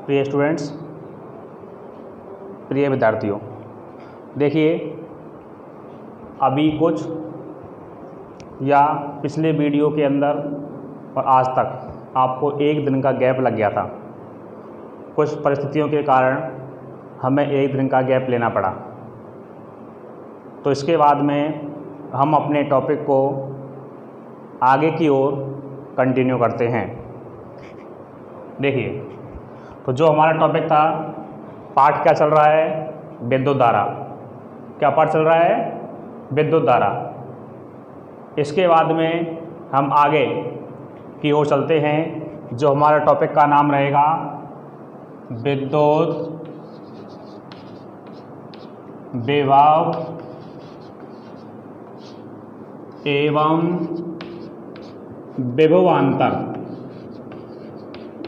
प्रिय स्टूडेंट्स, प्रिय विद्यार्थियों, देखिए अभी कुछ या पिछले वीडियो के अंदर और आज तक आपको एक दिन का गैप लग गया था। कुछ परिस्थितियों के कारण हमें एक दिन का गैप लेना पड़ा। तो इसके बाद में हम अपने टॉपिक को आगे की ओर कंटिन्यू करते हैं। देखिए, तो जो हमारा टॉपिक था, पाठ क्या चल रहा है? विद्युत धारा। क्या पाठ चल रहा है? विद्युत धारा। इसके बाद में हम आगे की ओर चलते हैं। जो हमारा टॉपिक का नाम रहेगा विद्युत विभव एवं विभवांतर।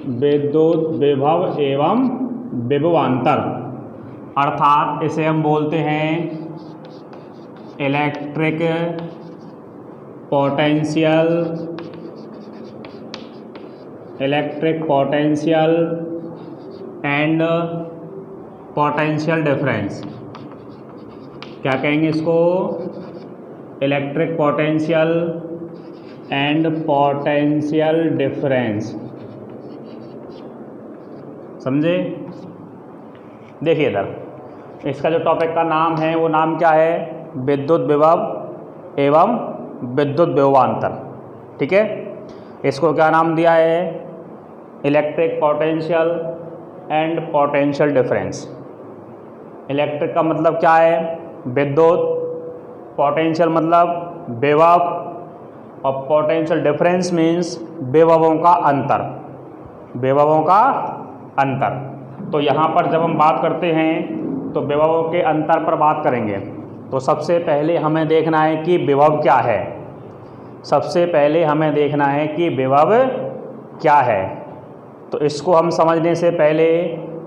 विद्युत विभव एवं विभवांतर, अर्थात इसे हम बोलते हैं electric potential and potential difference. क्या कहेंगे इसको? Electric potential and potential difference. समझे? देखिए इधर, इसका जो टॉपिक का नाम है वो नाम क्या है? विद्युत विभव एवं विद्युत विभवांतर। ठीक है, इसको क्या नाम दिया है? Electric potential and potential difference. Electric का मतलब क्या है? विद्युत। पोटेंशियल मतलब विभव, और पोटेंशियल डिफरेंस मीन्स विभवों का अंतर। विभवों का अंतर। तो यहाँ पर जब हम बात करते हैं तो विभवों के अंतर पर बात करेंगे। तो सबसे पहले हमें देखना है कि विभव क्या है। सबसे पहले हमें देखना है कि विभव क्या है। तो इसको हम समझने से पहले,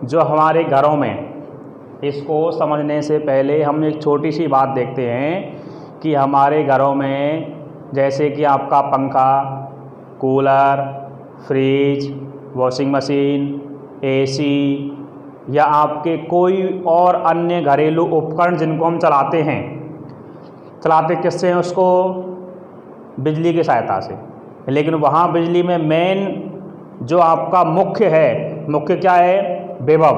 जो हमारे घरों में, इसको समझने से पहले हम एक छोटी सी बात देखते हैं कि हमारे घरों में जैसे कि आपका पंखा, cooler, fridge, washing machine, AC या आपके कोई और अन्य घरेलू उपकरण जिनको हम चलाते हैं, चलाते किससे हैं? उसको बिजली की सहायता से। लेकिन वहाँ बिजली में मेन जो आपका मुख्य है, मुख्य क्या है? विभव,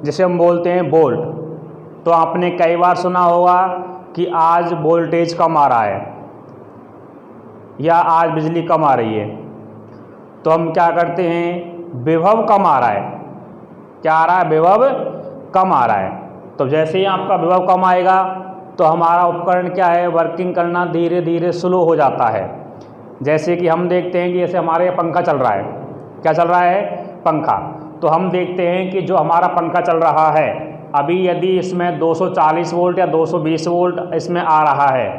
जिसे हम बोलते हैं वोल्ट। तो आपने कई बार सुना होगा कि आज वोल्टेज कम आ रहा है या आज बिजली कम आ रही है। तो हम क्या करते हैं? विभव कम आ रहा है। क्या आ रहा है? विभव कम आ रहा है। तो जैसे ही आपका विभव कम आएगा तो हमारा उपकरण क्या है? वर्किंग करना धीरे धीरे स्लो हो जाता है। जैसे कि हम देखते हैं कि जैसे हमारे यहाँ पंखा चल रहा है। क्या चल रहा है? पंखा। तो हम देखते हैं कि जो हमारा पंखा चल रहा है, अभी यदि इसमें 240 वोल्ट या 220 वोल्ट इसमें आ रहा है,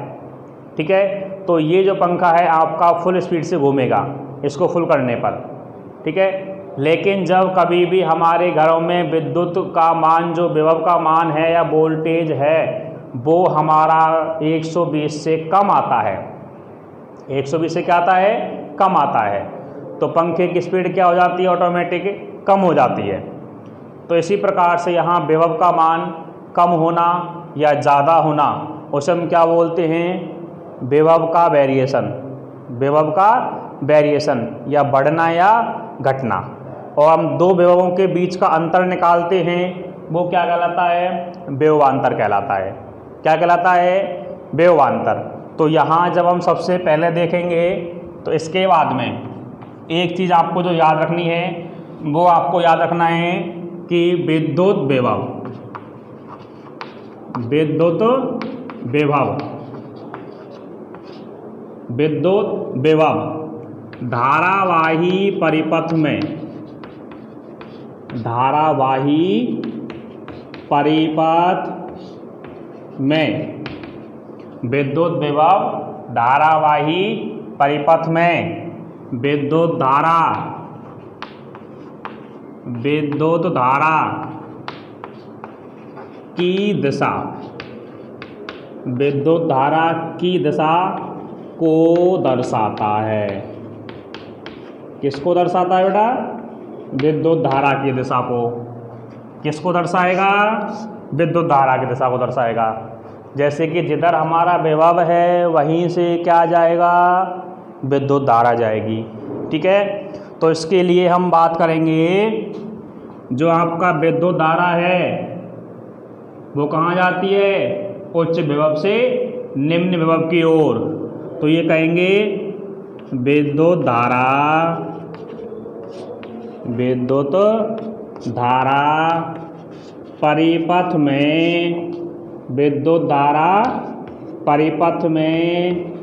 ठीक है, तो ये जो पंखा है आपका फुल स्पीड से घूमेगा इसको फुल करने पर। ठीक है, लेकिन जब कभी भी हमारे घरों में विद्युत का मान, जो विभव का मान है या वोल्टेज है, वो हमारा 120 से कम आता है। 120 से क्या आता है? कम आता है। तो पंखे की स्पीड क्या हो जाती है? ऑटोमेटिक कम हो जाती है। तो इसी प्रकार से यहाँ विभव का मान कम होना या ज़्यादा होना, उसे हम क्या बोलते हैं? विभव का वेरिएशन। विभव का वेरिएशन, या बढ़ना या घटना। और हम दो विभवों के बीच का अंतर निकालते हैं, वो क्या कहलाता है? विभवांतर कहलाता है। क्या कहलाता है? विभवांतर। तो यहाँ जब हम सबसे पहले देखेंगे तो इसके बाद में एक चीज़ आपको जो याद रखनी है, वो आपको याद रखना है कि विद्युत विभव, विद्युत विभव, विद्युत विभव धारावाही परिपथ में, धारावाही परिपथ में, विद्युत विभव धारावाही परिपथ में, विद्युत धारा, विद्युत धारा की दिशा, विद्युत धारा की दिशा को दर्शाता है। किसको दर्शाता है बेटा? विद्युत धारा की दिशा को, किसको दर्शाएगा? विद्युत धारा की दिशा को दर्शाएगा। जैसे कि जिधर हमारा विभव है वहीं से क्या जाएगा? विद्युत धारा जाएगी। ठीक है, तो इसके लिए हम बात करेंगे, जो आपका विद्युत धारा है वो कहाँ जाती है? उच्च विभव से निम्न विभव की ओर। तो ये कहेंगे विद्युत धारा परिपथ में, विद्युत धारा परिपथ में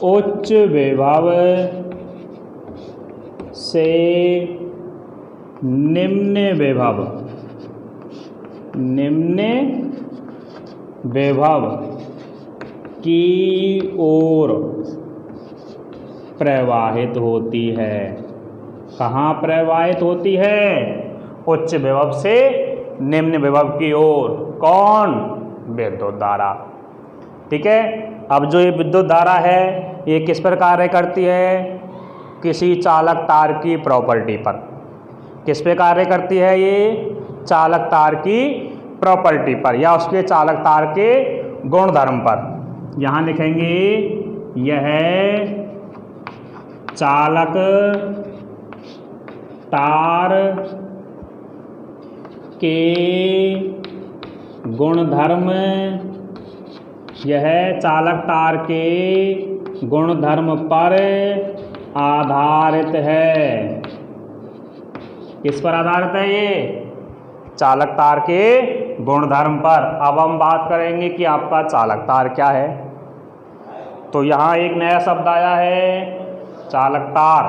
उच्च विभव से निम्न विभव की ओर प्रवाहित होती है। कहाँ प्रवाहित होती है? उच्च विभव से निम्न विभव की ओर। कौन? विद्युत धारा। ठीक है, अब जो ये विद्युत धारा है ये किस पर कार्य करती है? किसी चालक तार की प्रॉपर्टी पर। किस पे कार्य करती है ये? चालक तार की प्रॉपर्टी पर या उसके चालक तार के गुणधर्म पर। यहाँ लिखेंगे यह चालक तार के गुणधर्म, यह चालक तार के गुणधर्म पर आधारित है। किस पर आधारित है ये? चालक तार के गुणधर्म पर। अब हम बात करेंगे कि आपका चालक तार क्या है। तो यहाँ एक नया शब्द आया है, चालक तार।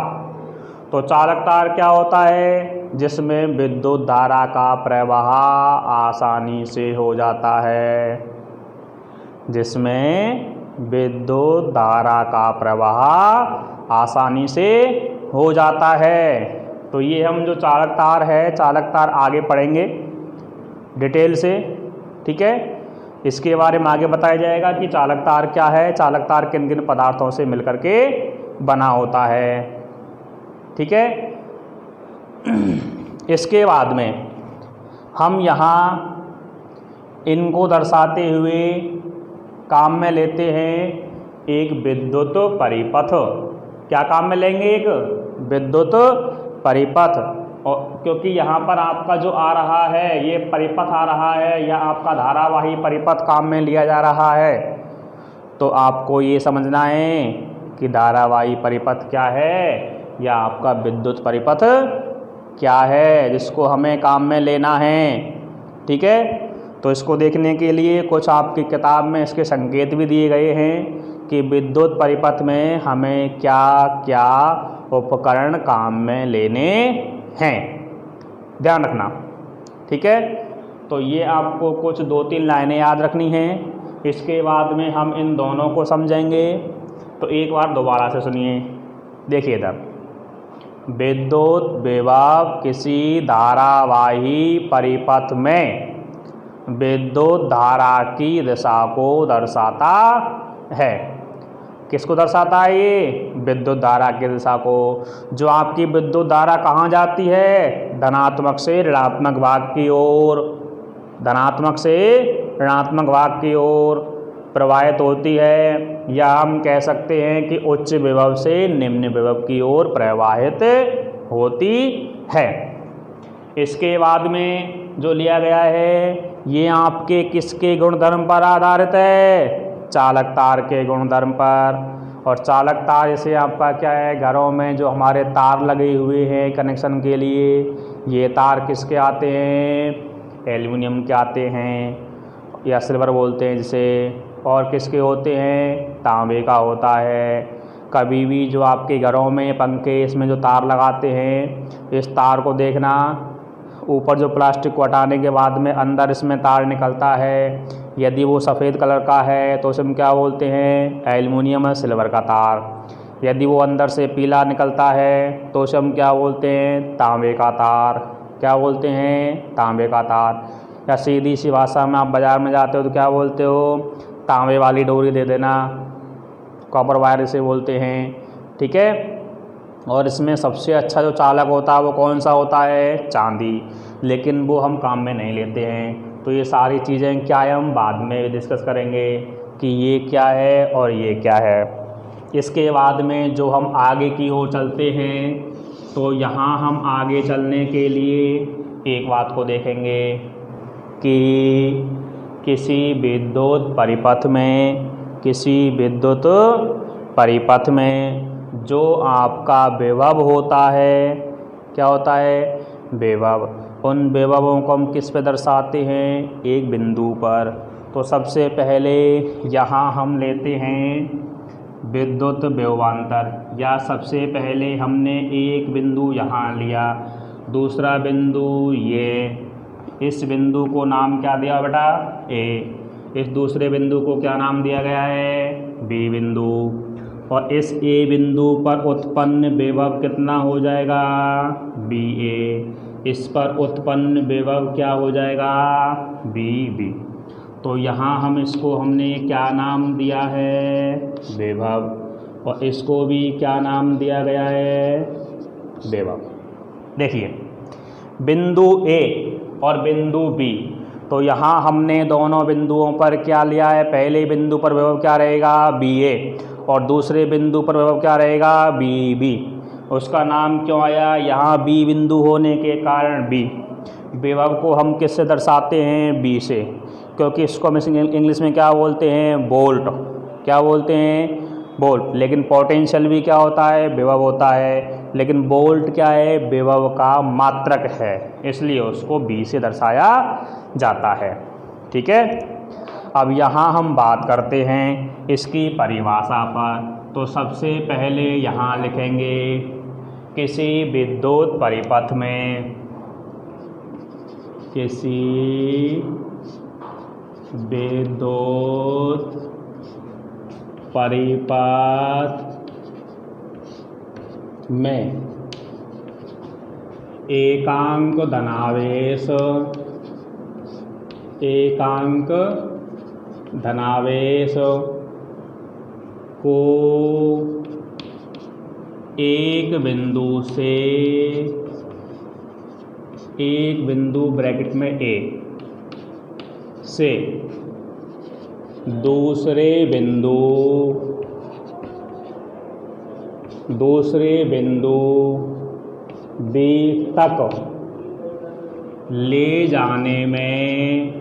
तो चालक तार क्या होता है? जिसमें विद्युत धारा का प्रवाह आसानी से हो जाता है, जिसमें विद्युत धारा का प्रवाह आसानी से हो जाता है। तो ये हम जो चालक तार है, चालक तार आगे पढ़ेंगे डिटेल से। ठीक है, इसके बारे में आगे बताया जाएगा कि चालक तार क्या है, चालक तार किन किन पदार्थों से मिलकर के बना होता है। ठीक है, इसके बाद में हम यहाँ इनको दर्शाते हुए काम में लेते हैं एक विद्युत परिपथ। क्या काम में लेंगे? एक विद्युत परिपथ। और क्योंकि यहाँ पर आपका जो आ रहा है ये परिपथ आ रहा है या आपका धारावाही परिपथ काम में लिया जा रहा है, तो आपको ये समझना है कि धारावाही परिपथ क्या है या आपका विद्युत परिपथ क्या है, जिसको हमें काम में लेना है। ठीक है, तो इसको देखने के लिए कुछ आपकी किताब में इसके संकेत भी दिए गए हैं कि विद्युत परिपथ में हमें क्या क्या उपकरण काम में लेने हैं, ध्यान रखना। ठीक है, तो ये आपको कुछ 2-3 लाइनें याद रखनी हैं। इसके बाद में हम इन दोनों को समझेंगे। तो एक बार दोबारा से सुनिए, देखिए इधर, विद्युत विभव किसी धारावाही परिपथ में विद्युत धारा की दिशा को दर्शाता है। किसको दर्शाता है ये? विद्युत धारा की दिशा को। जो आपकी विद्युत धारा कहाँ जाती है? धनात्मक से ऋणात्मक भाग की ओर, धनात्मक से ऋणात्मक भाग की ओर प्रवाहित होती है, या हम कह सकते हैं कि उच्च विभव से निम्न विभव की ओर प्रवाहित होती है। इसके बाद में जो लिया गया है ये आपके किसके गुणधर्म पर आधारित है? चालक तार के गुणधर्म पर। और चालक तार जैसे आपका क्या है, घरों में जो हमारे तार लगे हुए हैं कनेक्शन के लिए, ये तार किसके आते हैं? एल्युमिनियम के आते हैं या सिल्वर बोलते हैं जिसे। और किसके होते हैं? तांबे का होता है। कभी भी जो आपके घरों में पंखे इसमें जो तार लगाते हैं, इस तार को देखना, ऊपर जो प्लास्टिक को हटाने के बाद में अंदर इसमें तार निकलता है। यदि वो सफ़ेद कलर का है तो इसमें क्या बोलते हैं? एल्युमिनियम सिल्वर का तार। यदि वो अंदर से पीला निकलता है तो उसे हम क्या बोलते हैं? तांबे का तार। क्या बोलते हैं? तांबे का तार। या सीधी सी भाषा में आप बाज़ार में जाते हो तो क्या बोलते हो? तांबे वाली डोरी दे देना, कॉपर वायर इसे बोलते हैं। ठीक है, और इसमें सबसे अच्छा जो चालक होता है वो कौन सा होता है? चांदी। लेकिन वो हम काम में नहीं लेते हैं। तो ये सारी चीज़ें क्या है, हम बाद में डिस्कस करेंगे कि ये क्या है और ये क्या है। इसके बाद में जो हम आगे की ओर चलते हैं, तो यहाँ हम आगे चलने के लिए एक बात को देखेंगे कि किसी विद्युत परिपथ में जो आपका विभव होता है, क्या होता है? विभव। उन विभवों को हम किस पे दर्शाते हैं? एक बिंदु पर। तो सबसे पहले यहाँ हम लेते हैं विद्युत विभवांतर, या सबसे पहले हमने एक बिंदु यहाँ लिया, दूसरा बिंदु ये, इस बिंदु को नाम क्या दिया बेटा? ए। इस दूसरे बिंदु को क्या नाम दिया गया है? बी बिंदु। और इस ए बिंदु पर उत्पन्न विभव कितना हो जाएगा? B A. इस पर उत्पन्न विभव क्या हो जाएगा? B B. तो यहाँ हम इसको हमने क्या नाम दिया है? विभव। और इसको भी क्या नाम दिया गया है? विभव। देखिए बिंदु ए और बिंदु बी, तो यहाँ हमने दोनों बिंदुओं पर क्या लिया है? पहले बिंदु पर विभव क्या रहेगा? B A. और दूसरे बिंदु पर विभव क्या रहेगा? B B. उसका नाम क्यों आया? यहाँ बी बिंदु होने के कारण बी। विभव को हम किससे दर्शाते हैं? बी से, क्योंकि इसको हम इंग्लिश में क्या बोलते हैं? वोल्ट। क्या बोलते हैं? वोल्ट। लेकिन पोटेंशियल भी क्या होता है? विभव होता है। लेकिन वोल्ट क्या है? विभव का मात्रक है, इसलिए उसको बी से दर्शाया जाता है। ठीक है। अब यहाँ हम बात करते हैं इसकी परिभाषा पर। तो सबसे पहले यहाँ लिखेंगे किसी विद्युत परिपथ में, किसी विद्युत परिपथ में एकांक धनावेश को एक बिंदु ब्रैकेट में ए से दूसरे बिंदु बी तक ले जाने में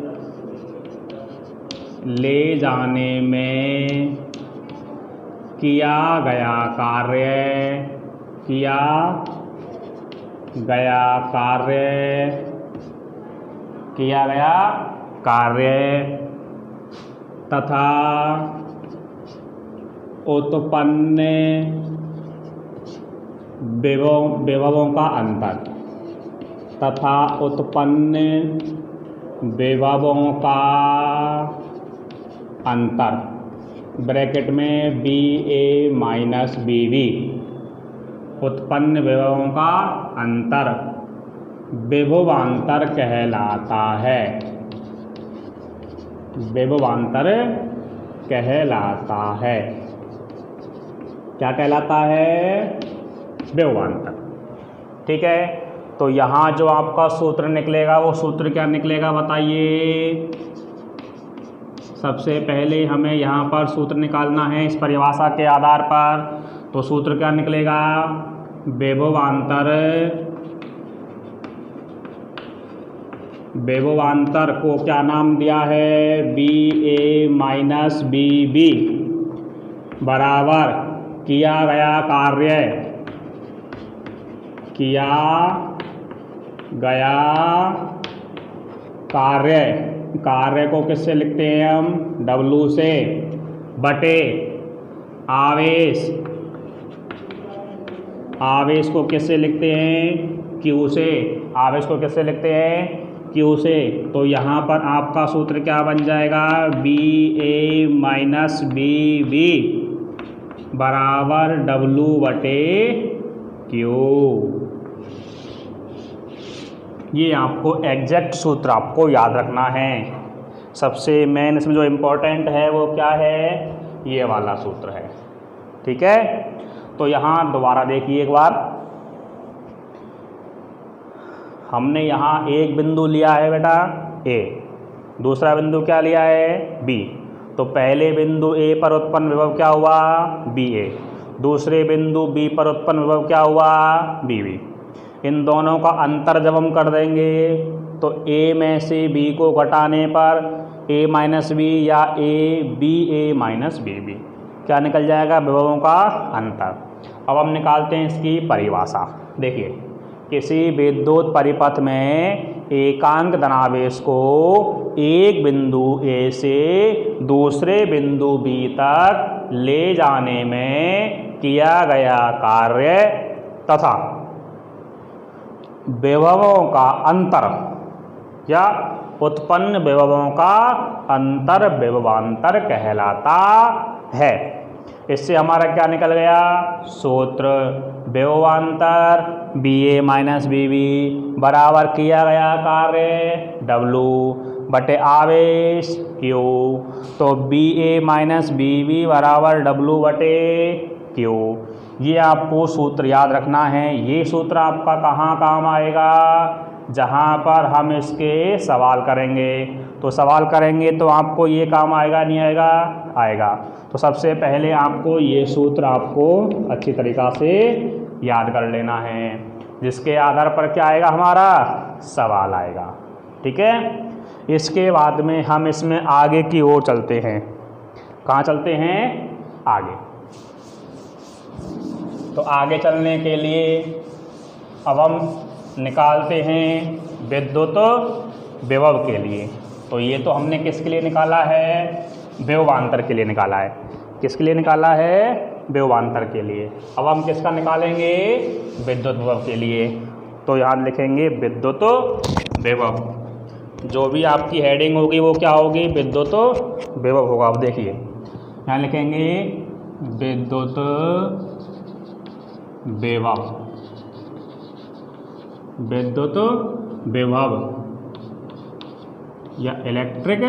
किया गया कार्य तथा उत्पन्न विभवों का अंतर ब्रैकेट में B A minus B B, उत्पन्न विभवों का अंतर विभवांतर कहलाता है। क्या कहलाता है? विभवांतर। ठीक है। तो यहाँ जो आपका सूत्र निकलेगा वो सूत्र क्या निकलेगा बताइए? सबसे पहले हमें यहाँ पर सूत्र निकालना है इस परिभाषा के आधार पर। तो सूत्र क्या निकलेगा? विभवांतर को क्या नाम दिया है? B A minus B B बराबर किया गया कार्य को किससे लिखते हैं हम? W से, बटे आवेश को किससे लिखते हैं? Q से। आवेश को किससे लिखते हैं? Q से। तो यहाँ पर आपका सूत्र क्या बन जाएगा? B A minus B B बराबर W बटे Q। ये आपको एग्जैक्ट सूत्र आपको याद रखना है। सबसे मेन इसमें जो इम्पोर्टेंट है वो क्या है? ये वाला सूत्र है। ठीक है। तो यहाँ दोबारा देखिए एक बार, हमने यहाँ एक बिंदु लिया है बेटा ए, दूसरा बिंदु क्या लिया है बी। तो पहले बिंदु ए पर उत्पन्न विभव क्या हुआ बी ए, दूसरे बिंदु बी पर उत्पन्न विभव क्या हुआ बी बी। इन दोनों का अंतर जब हम कर देंगे तो ए में से बी को घटाने पर ए माइनस बी या ए माइनस बी बी क्या निकल जाएगा, विभवों का अंतर। अब हम निकालते हैं इसकी परिभाषा। देखिए, किसी विद्युत परिपथ में एकांक धनावेश को एक बिंदु ए से दूसरे बिंदु बी तक ले जाने में किया गया कार्य तथा विभवों का अंतर या उत्पन्न विभवों का अंतर विभवांतर कहलाता है। इससे हमारा क्या निकल गया सूत्र, विभवांतर B A minus B B बराबर किया गया कार्य W बटे आवेश Q। तो B A minus B B बराबर W बटे Q। ये आपको सूत्र याद रखना है। ये सूत्र आपका कहाँ काम आएगा, जहाँ पर हम इसके सवाल करेंगे। तो सवाल करेंगे तो आपको ये काम आएगा नहीं आएगा, आएगा। तो सबसे पहले आपको ये सूत्र आपको अच्छी तरीक़ा से याद कर लेना है, जिसके आधार पर क्या आएगा हमारा सवाल आएगा। ठीक है, इसके बाद में हम इसमें आगे की ओर चलते हैं। कहाँ चलते हैं, आगे। तो आगे चलने के लिए अब हम निकालते हैं विद्युत विभव के लिए। तो ये तो हमने किसके लिए निकाला है, विभवांतर के लिए निकाला है। किसके लिए निकाला है, विभवांतर के लिए। अब हम किसका निकालेंगे, विद्युत विभव के लिए। तो यहाँ लिखेंगे विद्युत विभव, जो भी आपकी हेडिंग होगी वो क्या होगी, विद्युत विभव होगा। अब देखिए यहाँ लिखेंगे विद्युत विभव, विद्युत विभव या इलेक्ट्रिक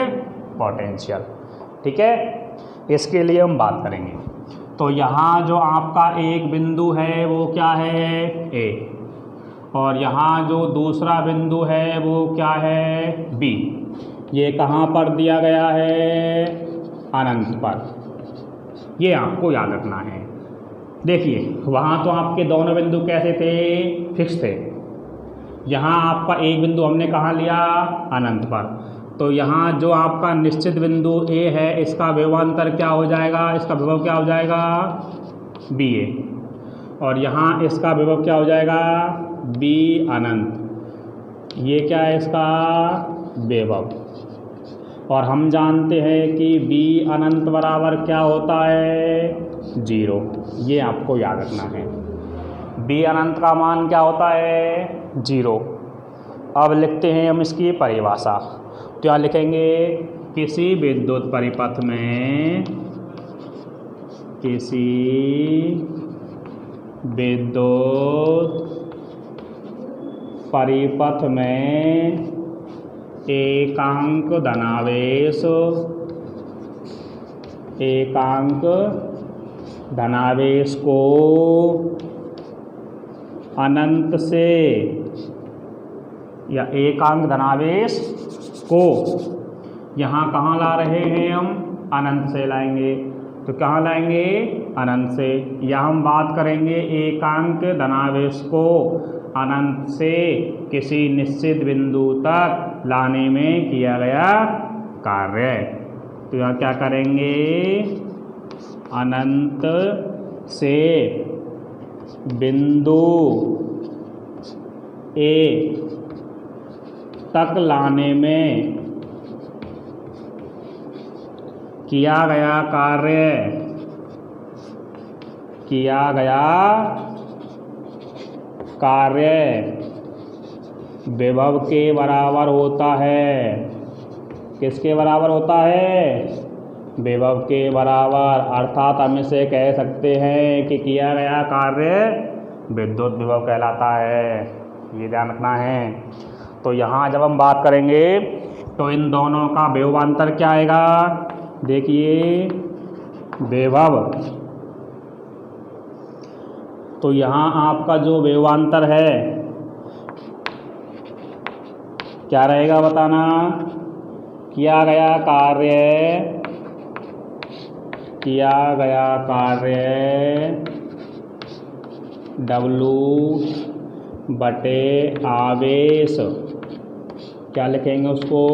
पोटेंशियल। ठीक है, इसके लिए हम बात करेंगे। तो यहाँ जो आपका एक बिंदु है वो क्या है ए, और यहाँ जो दूसरा बिंदु है वो क्या है बी। ये कहाँ पर दिया गया है, अनंत पर। ये आपको याद रखना है। देखिए, वहाँ तो आपके दोनों बिंदु कैसे थे, फिक्स थे। यहाँ आपका एक बिंदु हमने कहाँ लिया, अनंत पर। तो यहाँ जो आपका निश्चित बिंदु ए है, इसका विभवांतर क्या हो जाएगा, इसका विभव क्या हो जाएगा बी ए, और यहाँ इसका विभव क्या हो जाएगा बी अनंत। ये क्या है इसका विभव। और हम जानते हैं कि बी अनंत बराबर क्या होता है 0। ये आपको याद रखना है, बी अनंत का मान क्या होता है 0। अब लिखते हैं हम इसकी परिभाषा। तो यहाँ लिखेंगे किसी विद्युत परिपथ में, किसी विद्युत परिपथ में एकांक धनावेश को अनंत से, या एकांक धनावेश को यहाँ कहाँ ला रहे हैं हम, अनंत से लाएंगे। तो कहाँ लाएंगे, अनंत से। या हम बात करेंगे एकांक धनावेश को अनंत से किसी निश्चित बिंदु तक लाने में किया गया कार्य। तो यहाँ क्या करेंगे, अनंत से बिंदु ए तक लाने में किया गया कार्य विभव के बराबर होता है। किसके बराबर होता है, विभव के बराबर। अर्थात हम इसे कह सकते हैं कि किया गया कार्य विद्युत विभव कहलाता है। ये ध्यान रखना है। तो यहाँ जब हम बात करेंगे तो इन दोनों का विभवांतर क्या आएगा, देखिए विभव तो यहाँ आपका जो वेवांतर है क्या रहेगा बताना। किया गया कार्य W बटे आवेश, क्या लिखेंगे उसको,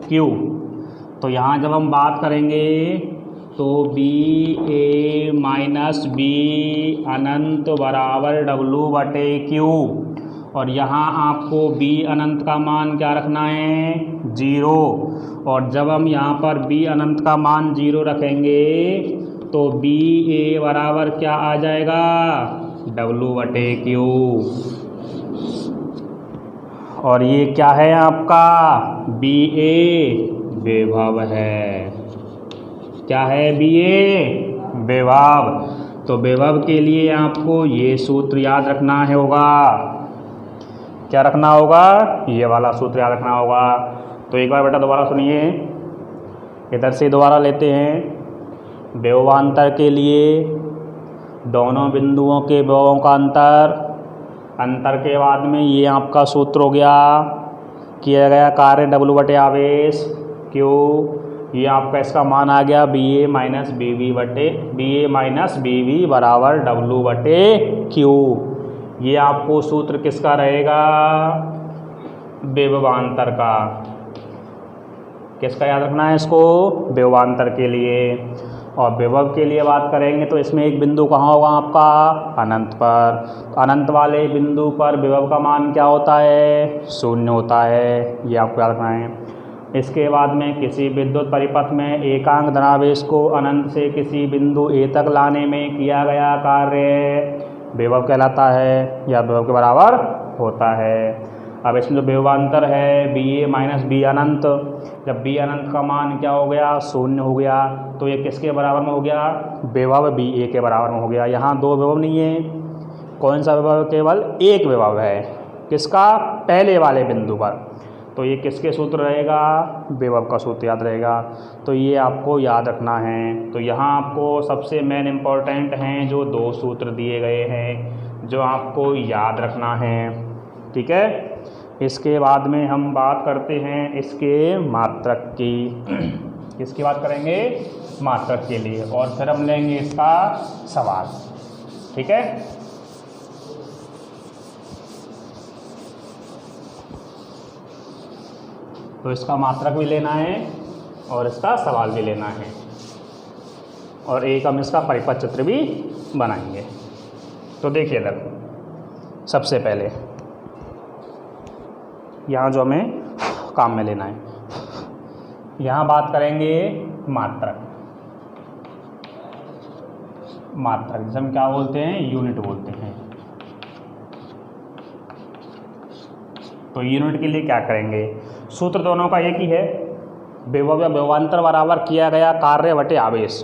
Q। तो यहाँ जब हम बात करेंगे तो बी ए माइनस बी अनंत बराबर W बटे Q, और यहाँ आपको b अनंत का मान क्या रखना है, 0। और जब हम यहाँ पर b अनंत का मान 0 रखेंगे तो बी ए बराबर क्या आ जाएगा, W बटे Q। और ये क्या है आपका, बी ए विभव है। क्या है, बी ए विभव। तो विभव के लिए आपको ये सूत्र याद रखना है होगा। क्या रखना होगा, ये वाला सूत्र याद रखना होगा। तो एक बार बेटा दोबारा सुनिए, इधर से दोबारा लेते हैं। विभवांतर के लिए दोनों बिंदुओं के विभवों का अंतर के बाद में ये आपका सूत्र हो गया, किया गया कार्य W बटे आवेश Q। ये आपका इसका मान आ गया B A minus B V बराबर W बटे Q। ये आपको सूत्र किसका रहेगा, विभवांतर का। किसका याद रखना है इसको, विभवांतर के लिए। और विभव के लिए बात करेंगे तो इसमें एक बिंदु कहाँ होगा आपका, अनंत पर। अनंत वाले बिंदु पर विभव का मान क्या होता है, 0 होता है। ये आपको याद रखना है। इसके बाद में किसी विद्युत परिपथ में एकांक धनावेश को अनंत से किसी बिंदु ए तक लाने में किया गया कार्य विभव कहलाता है या विभव के बराबर होता है। अब इसमें जो विभवांतर है बी ए माइनस बी अनंत, जब बी अनंत का मान क्या हो गया, 0 हो गया, तो ये किसके बराबर में हो गया, विभव बी ए के बराबर में हो गया। यहाँ दो विभव नहीं है, कौन सा विभव, केवल एक विभव है। किसका, पहले वाले बिंदु पर। तो ये किसके सूत्र रहेगा, विभव का सूत्र याद रहेगा। तो ये आपको याद रखना है। तो यहाँ आपको सबसे मेन इम्पॉर्टेंट हैं जो 2 सूत्र दिए गए हैं जो आपको याद रखना है, ठीक है। इसके बाद में हम बात करते हैं इसके मात्रक की। किसकी बात करेंगे, मात्रक के लिए, और फिर हम लेंगे इसका सवाल, ठीक है। तो इसका मात्रक भी लेना है और इसका सवाल भी लेना है, और एक हम इसका परिपथ चित्र भी बनाएंगे। तो देखिए इधर सबसे पहले यहाँ जो हमें काम में लेना है, यहाँ बात करेंगे मात्रक। जिसे हम क्या बोलते हैं, यूनिट बोलते हैं। तो यूनिट के लिए क्या करेंगे, सूत्र दोनों का एक ही है, विभव या विभवांतर बराबर किया गया कार्य बटे आवेश,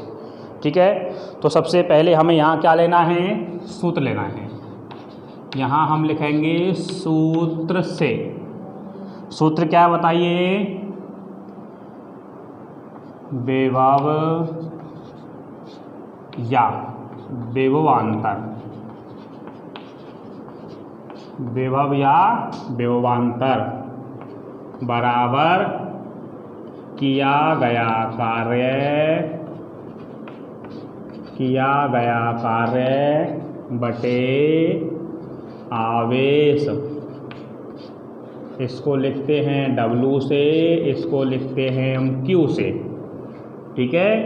ठीक है। तो सबसे पहले हमें यहाँ क्या लेना है, सूत्र लेना है। यहाँ हम लिखेंगे सूत्र से। सूत्र क्या बताइए, विभव या विभवांतर, विभव या विभवांतर बराबर किया गया कार्य बटे आवेश। इसको लिखते हैं W से, इसको लिखते हैं हम Q से, ठीक है।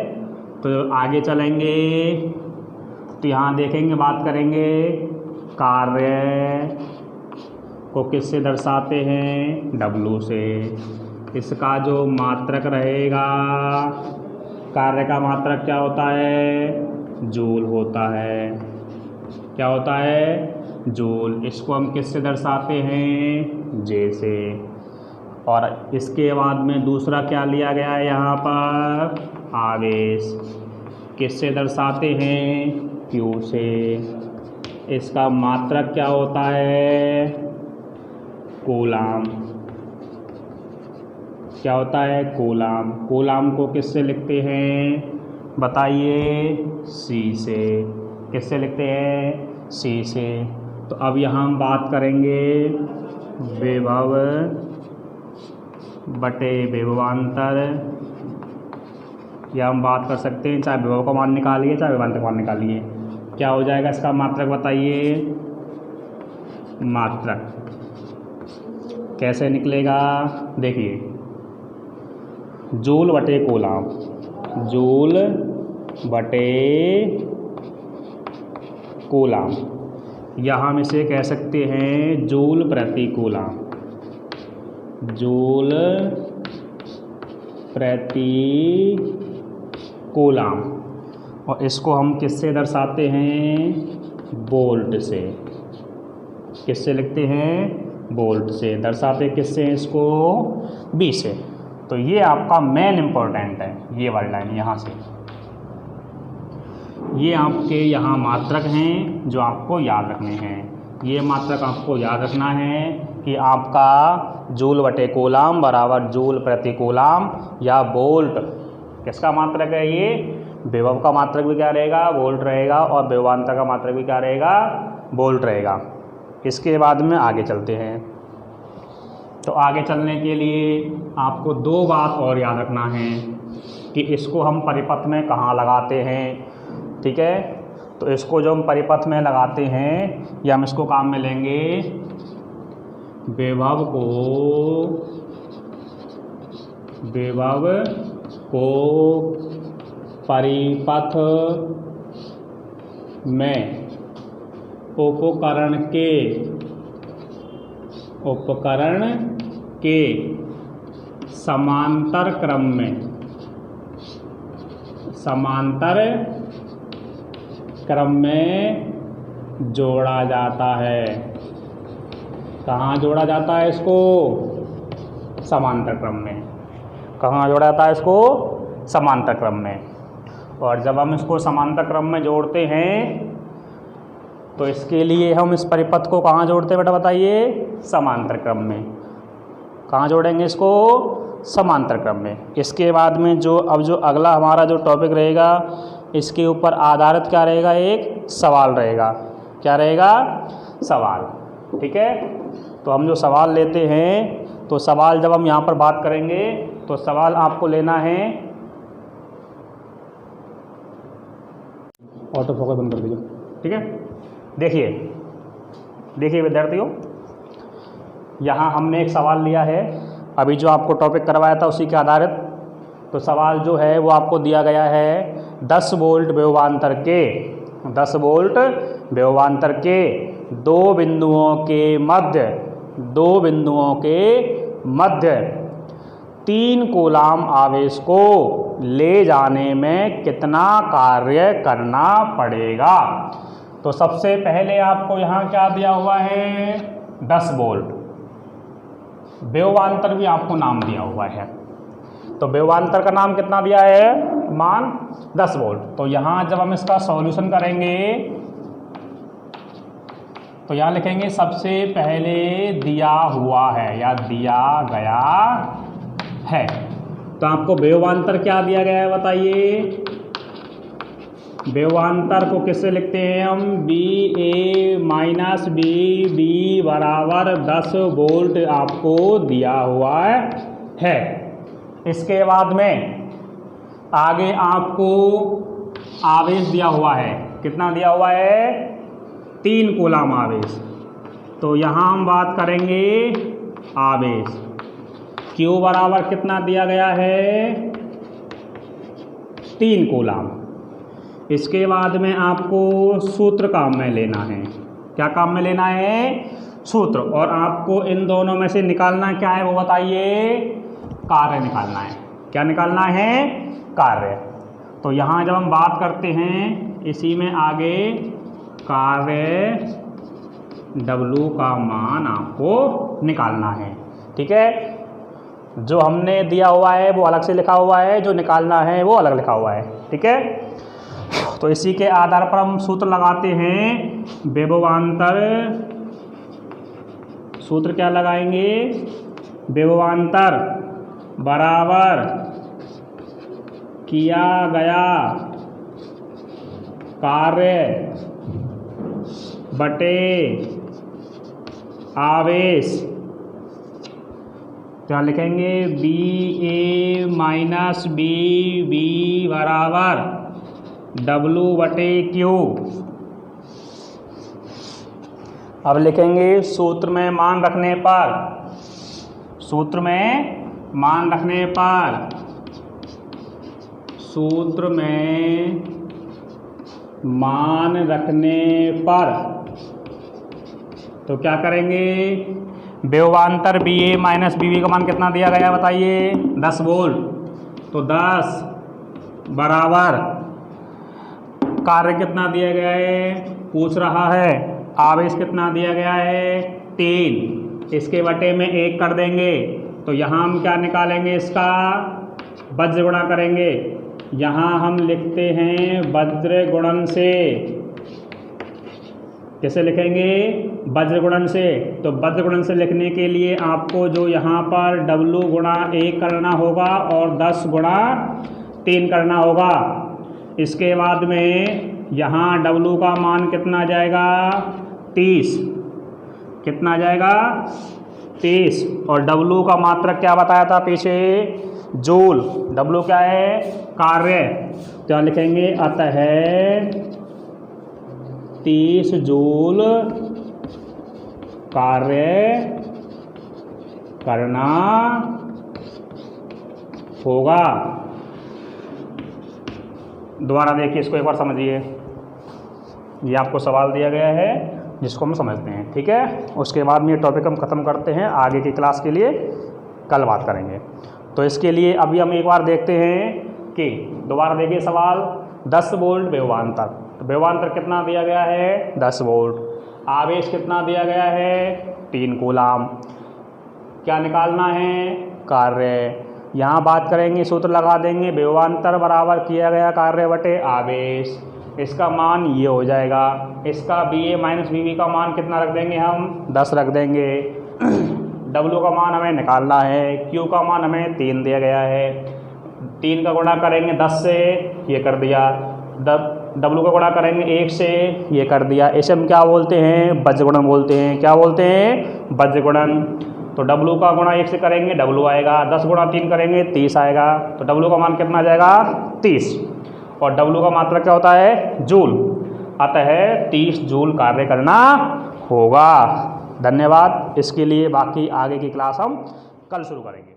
तो आगे चलेंगे तो यहाँ देखेंगे, बात करेंगे कार्य को किससे दर्शाते हैं, W से। इसका जो मात्रक रहेगा, कार्य का मात्रक क्या होता है, जूल होता है। क्या होता है, जूल। इसको हम किससे दर्शाते हैं, J से। और इसके बाद में दूसरा क्या लिया गया है यहाँ पर, आवेश, किससे दर्शाते हैं, Q से। इसका मात्रक क्या होता है, कूलाम। क्या होता है, कूलाम। कूलाम को किससे लिखते हैं बताइए, C से। किससे लिखते हैं, सी से। तो अब यहाँ हम बात करेंगे विभव बटे विभवांतर, या हम बात कर सकते हैं चाहे विभव का मान निकालिए चाहे विभवांतर का मान निकालिए। क्या हो जाएगा इसका मात्रक बताइए? मात्रक कैसे निकलेगा? देखिए, जूल बटे कूलाम, जूल बटे कूलाम, यहाँ हम इसे कह सकते हैं जूल प्रति कूलाम, जूल प्रति कूलाम। और इसको हम किससे दर्शाते हैं? वोल्ट से। किससे लिखते हैं? वोल्ट से। दर्शाते किससे हैं इसको? बी से। तो ये आपका मेन इम्पोर्टेंट है, ये वाली लाइन यहाँ से। ये आपके यहाँ मात्रक हैं जो आपको याद रखने हैं। ये मात्रक आपको याद रखना है कि आपका जूल बटे कूलाम बराबर जूल प्रति कूलाम या वोल्ट किसका मात्रक है? ये विभव का मात्रक भी क्या रहेगा? वोल्ट रहेगा। और विभवांतर का मात्रक भी क्या रहेगा? वोल्ट रहेगा। इसके बाद में आगे चलते हैं। तो आगे चलने के लिए आपको दो बात और याद रखना है कि इसको हम परिपथ में कहाँ लगाते हैं। ठीक है, तो इसको जो हम परिपथ में लगाते हैं या हम इसको काम में लेंगे, विभव को परिपथ में उपकरण के समांतर क्रम में जोड़ा जाता है। कहाँ जोड़ा जाता है इसको? समांतर क्रम में। कहाँ जोड़ा जाता है इसको? समांतर क्रम में। और जब हम इसको समांतर क्रम में जोड़ते हैं तो इसके लिए हम इस परिपथ को कहाँ जोड़ते हैं बेटा बताइए? समांतर क्रम में। कहाँ जोड़ेंगे इसको? समांतर क्रम में। इसके बाद में जो अगला हमारा जो टॉपिक रहेगा इसके ऊपर आधारित क्या रहेगा? एक सवाल रहेगा। क्या रहेगा? सवाल। ठीक है, तो हम जो सवाल लेते हैं तो सवाल जब हम यहाँ पर बात करेंगे तो सवाल आपको लेना है, ऑटो फोकस बंद कर दीजिए। ठीक है, देखिए विद्यार्थियों, यहाँ हमने एक सवाल लिया है अभी जो आपको टॉपिक करवाया था उसी के आधारित। तो सवाल जो है वो आपको दिया गया है 10 वोल्ट विभवांतर के दो बिंदुओं के मध्य 3 कूलाम आवेश को ले जाने में कितना कार्य करना पड़ेगा। तो सबसे पहले आपको यहाँ क्या दिया हुआ है? 10 वोल्ट। विभवांतर भी आपको नाम दिया हुआ है। तो विभवांतर का नाम कितना दिया है? मान 10 वोल्ट। तो यहाँ जब हम इसका सॉल्यूशन करेंगे तो यहाँ लिखेंगे सबसे पहले दिया हुआ है या दिया गया है। तो आपको विभवांतर क्या दिया गया है बताइए? विभवांतर को किससे लिखते हैं हम? BA माइनस BB बराबर 10 वोल्ट आपको दिया हुआ है। इसके बाद में आगे आपको आवेश दिया हुआ है। कितना दिया हुआ है? 3 कूलाम आवेश। तो यहाँ हम बात करेंगे आवेश। Q बराबर कितना दिया गया है? 3 कूलाम। इसके बाद में आपको सूत्र काम में लेना है। क्या काम में लेना है? सूत्र। और आपको इन दोनों में से निकालना क्या है वो बताइए? कार्य निकालना है। क्या निकालना है? कार्य। तो यहाँ जब हम बात करते हैं इसी में आगे कार्य W का मान आपको निकालना है। ठीक है, जो हमने दिया हुआ है वो अलग से लिखा हुआ है, जो निकालना है वो अलग लिखा हुआ है। ठीक है, तो इसी के आधार पर हम सूत्र लगाते हैं। विभवांतर सूत्र क्या लगाएंगे? विभवांतर बराबर किया गया कार्य बटे आवेश, क्या लिखेंगे, B A minus B B बराबर डब्लू बटे क्यू। अब लिखेंगे सूत्र में मान रखने पर, सूत्र में मान रखने पर, सूत्र में मान रखने पर तो क्या करेंगे, विभवांतर B A minus B B का मान कितना दिया गया है बताइए, 10 वोल्ट। तो 10 बराबर कार्य कितना दिया गया है पूछ रहा है, आवेश कितना दिया गया है 3, इसके बटे में 1 कर देंगे। तो यहाँ हम क्या निकालेंगे, इसका वज्र गुणा करेंगे। यहाँ हम लिखते हैं वज्र गुणन से, कैसे लिखेंगे, वज्र गुणन से। तो वज्र गुणन से लिखने के लिए आपको जो यहाँ पर W गुणा 1 करना होगा और 10 गुणा 3 करना होगा। इसके बाद में यहाँ W का मान कितना आ जाएगा 30, कितना आ जाएगा 30, और W का मात्रक क्या बताया था पीछे, जूल। W क्या है, कार्य। तो यहाँ लिखेंगे अतः 30 जूल कार्य करना होगा। दोबारा देखिए इसको एक बार समझिए, ये आपको सवाल दिया गया है जिसको हम समझते हैं, ठीक है। उसके बाद में ये टॉपिक हम ख़त्म करते हैं, आगे की क्लास के लिए कल बात करेंगे। तो इसके लिए अभी हम एक बार देखते हैं कि, दोबारा देखिए सवाल, 10 वोल्ट विभवांतर, तो विभवांतर कितना दिया गया है 10 वोल्ट, आवेश कितना दिया गया है 3 कूलाम, क्या निकालना है, कार्य। यहाँ बात करेंगे, सूत्र लगा देंगे, विभवांतर बराबर किया गया कार्य बटे आवेश, इसका मान ये हो जाएगा। इसका B A minus B B का मान कितना रख देंगे हम 10 रख देंगे। W का मान हमें निकालना है, Q का मान हमें 3 दिया गया है, 3 का गुणा करेंगे 10 से, ये कर दिया, W का गुणा करेंगे 1 से, ये कर दिया। इसे हम क्या बोलते हैं, वज्र गुणन बोलते हैं। क्या बोलते हैं, वज्र गुणन। तो W का गुणा 1 से करेंगे W आएगा, 10 गुणा 3 करेंगे 30 आएगा। तो W का मान कितना आ जाएगा 30, और W का मात्रक क्या होता है, जूल। अतः 30 जूल कार्य करना होगा। धन्यवाद। इसके लिए बाकी आगे की क्लास हम कल शुरू करेंगे।